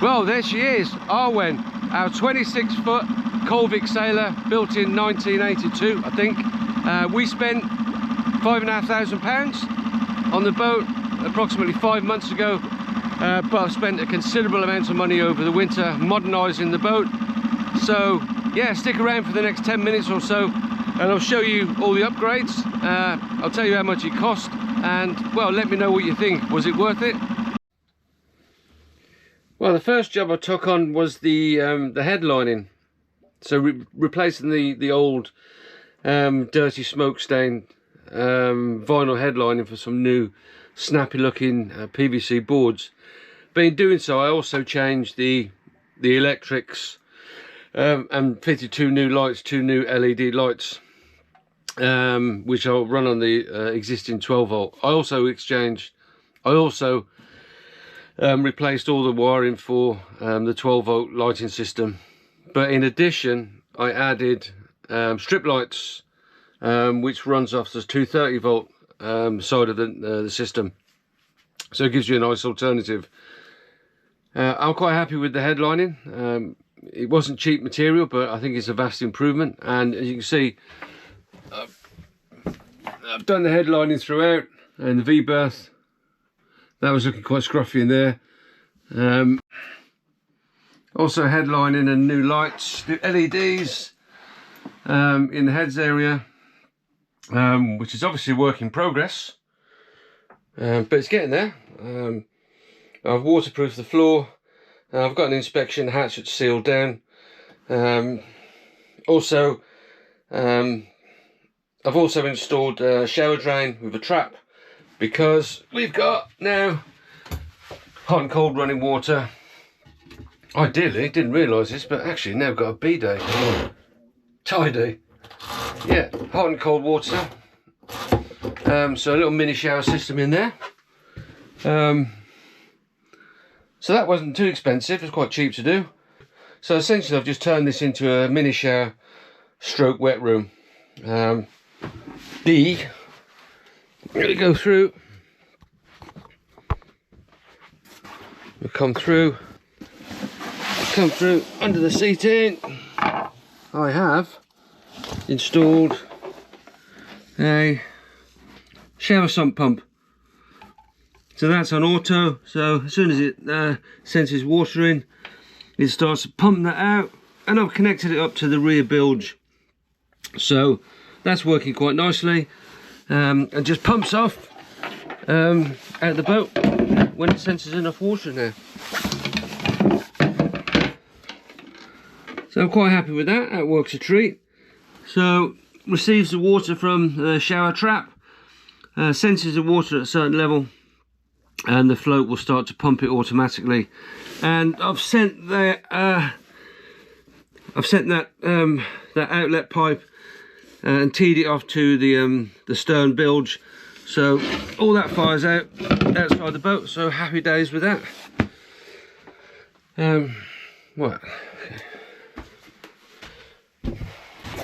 Well, there she is, Arwen, our 26-foot Colvic sailor, built in 1982, I think. We spent £5,500 on the boat approximately 5 months ago, but I've spent a considerable amount of money over the winter modernising the boat. So yeah, stick around for the next 10 minutes or so and I'll show you all the upgrades. I'll tell you how much it cost, and well, let me know what you think. Was it worth it? Well, the first job I took on was the headlining. So replacing the old dirty smoke stained vinyl headlining for some new snappy looking PVC boards. But in doing so, I also changed the electrics and fitted two new lights, two new LED lights, which I'll run on the existing 12 volt. I also replaced all the wiring for the 12 volt lighting system. But in addition, I added strip lights, which runs off the 230 volt side of the system. So it gives you a nice alternative. I'm quite happy with the headlining. It wasn't cheap material, but I think it's a vast improvement. And as you can see, I've done the headlining throughout, and the V-berth, that was looking quite scruffy in there. Also headlining and new lights, new LEDs in the heads area, which is obviously a work in progress, but it's getting there. I've waterproofed the floor. I've got an inspection hatch that's sealed down. I've also installed a shower drain with a trap, because we've got now hot and cold running water. Ideally, didn't realise this, but actually now we've got a bidet. Tidy. Yeah, hot and cold water. So a little mini shower system in there. So that wasn't too expensive, it was quite cheap to do. So essentially I've just turned this into a mini shower stroke wet room. I'm going to go through. We'll come through under the seating. I have installed a shower sump pump. So that's on auto, so as soon as it senses water in, it starts to pump that out, and I've connected it up to the rear bilge. So that's working quite nicely, and just pumps off out the boat when it senses enough water in there. So I'm quite happy with that. That works a treat. So receives the water from the shower trap, senses the water at a certain level, and the float will start to pump it automatically. And I've sent that outlet pipe and teed it off to the stern bilge, so all that fires out outside the boat. So happy days with that. What?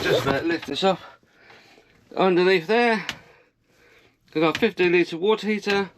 Just about lift this up. Underneath there, I've got a 15 litre water heater,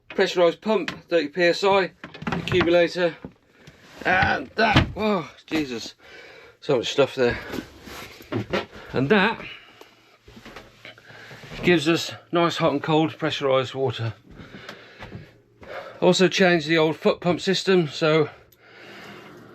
pressurised pump, 30 psi, accumulator, and that, oh Jesus, so much stuff there. And that gives us nice hot and cold pressurised water. Also changed the old foot pump system, so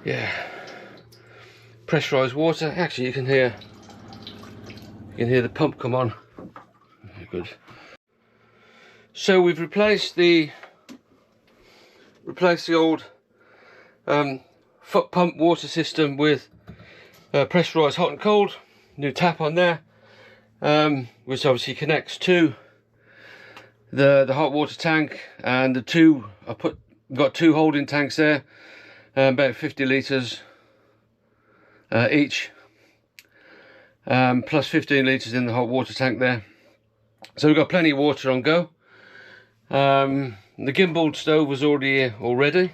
yeah, pressurised water. Actually, you can hear the pump come on. Very good. So we've replaced the old foot pump water system with pressurised hot and cold. New tap on there, which obviously connects to the hot water tank, and the two got two holding tanks there, about 50 litres each, plus 15 litres in the hot water tank there. So we've got plenty of water on go. The gimbal stove was already here already.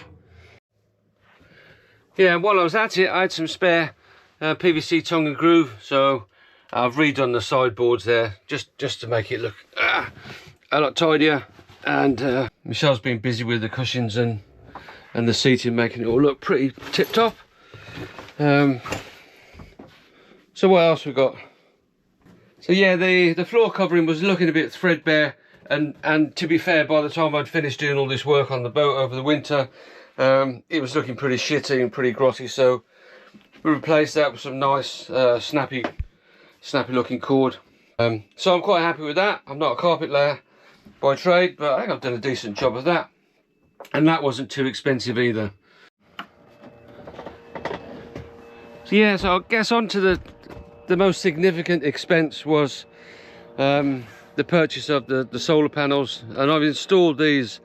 Yeah, while I was at it, I had some spare PVC tongue and groove, so I've redone the sideboards there just to make it look a lot tidier. And Michelle's been busy with the cushions and and the seating making it all look pretty tip top. So what else we got? So yeah, the floor covering was looking a bit threadbare, and to be fair, by the time I'd finished doing all this work on the boat over the winter, it was looking pretty shitty and pretty grotty, so we replaced that with some nice snappy looking cord. So I'm quite happy with that. I'm not a carpet layer by trade, but I think I've done a decent job of that, and that wasn't too expensive either. So yeah, so I guess on to the most significant expense was the purchase of the solar panels, and I've installed these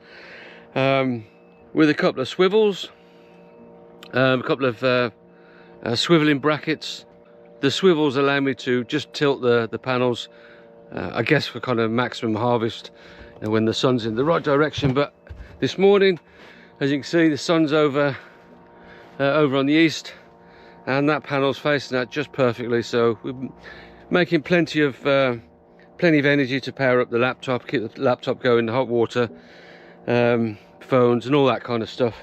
with a couple of swivels, a couple of swiveling brackets. The swivels allow me to just tilt the panels, I guess for kind of maximum harvest, when the sun's in the right direction. But this morning, as you can see, the sun's over on the east, and that panel's facing that just perfectly, so we're making plenty of energy to power up the laptop, keep the laptop going, the hot water, phones and all that kind of stuff.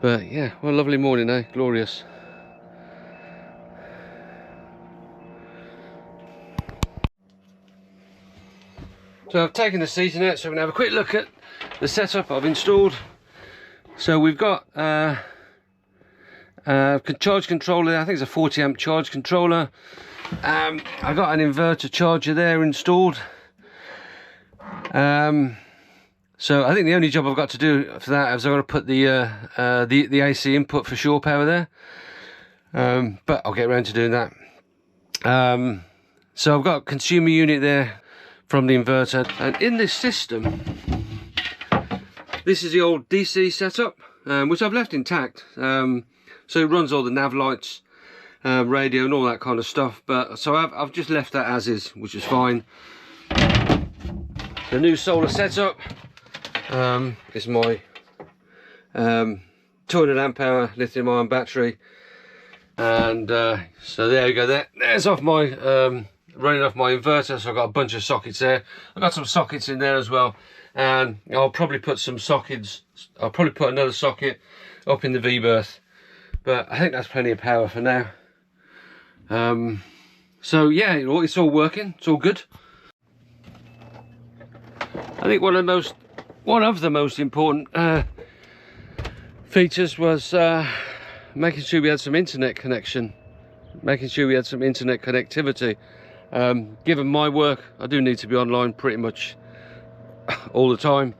But yeah, what a lovely morning, eh? Glorious. So I've taken the seating out, so we can have a quick look at the setup I've installed. So we've got charge controller. I think it's a 40 amp charge controller. I got an inverter charger there installed. So I think the only job I've got to do for that is I've got to put the AC input for shore power there. But I'll get around to doing that. So I've got a consumer unit there from the inverter, and in this system, this is the old DC setup, which I've left intact. So it runs all the nav lights, radio and all that kind of stuff, but so I've just left that as is, which is fine. The new solar setup is my 200 amp hour lithium ion battery, and so there you go. There's off my running off my inverter, so I've got a bunch of sockets there. I've got some sockets in there as well, and I'll probably put some sockets, I'll probably put another socket up in the V-berth, but I think that's plenty of power for now. So yeah, it's all working, it's all good. I think one of the most important features was making sure we had some internet connection, making sure we had some internet connectivity. Given my work, I do need to be online pretty much all the time,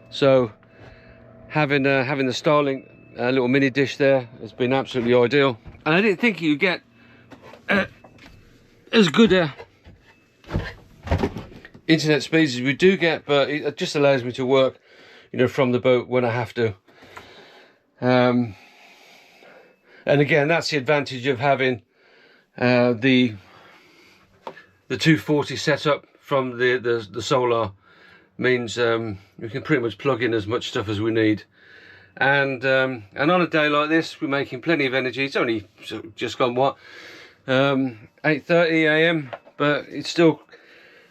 so having the Starlink little mini dish there has been absolutely ideal. And I didn't think you'd get as good internet speeds as we do get, but it just allows me to work, from the boat when I have to. And again, that's the advantage of having the 240 setup from the solar, means we can pretty much plug in as much stuff as we need. And on a day like this, we're making plenty of energy. It's only just gone 8:30 AM, but it's still,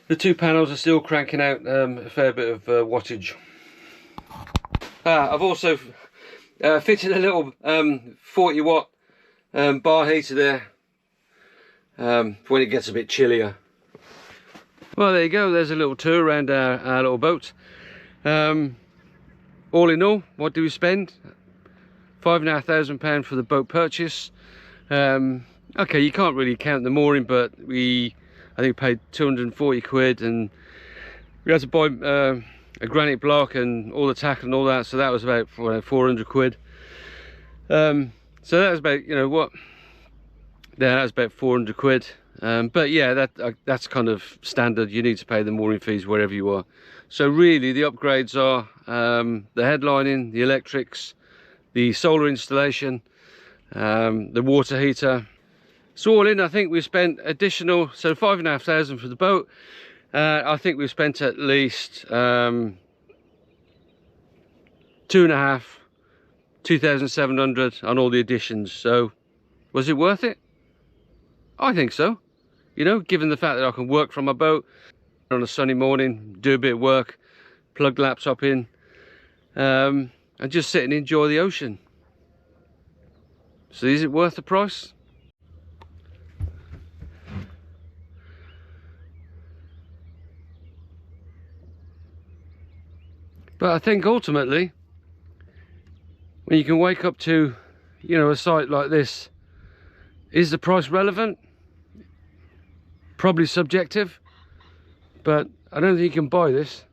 the two panels are still cranking out a fair bit of wattage. I've also fitted a little 40 watt bar heater there for when it gets a bit chillier. Well, there you go, there's a little tour around our little boat. All in all, what do we spend? £5,500 for the boat purchase. Okay, you can't really count the mooring, but I think paid 240 quid, and we had to buy a granite block and all the tackle and all that, so that was about 400 quid. So that was about, that was about 400 quid. But yeah, that's kind of standard. You need to pay the mooring fees wherever you are. So really the upgrades are the headlining, the electrics, the solar installation, the water heater. So all in, I think we spent additional, so 5,500 for the boat. I think we've spent at least 2,700 on all the additions. So was it worth it? I think so. Given the fact that I can work from my boat on a sunny morning, do a bit of work, plug the laptop in. and just sit and enjoy the ocean. So is it worth the price? But I think ultimately, when you can wake up to, you know, a site like this, is the price relevant? Probably subjective, but I don't think you can buy this.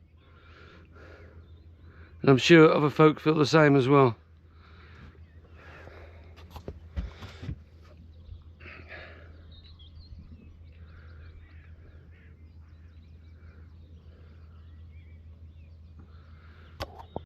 And I'm sure other folk feel the same as well.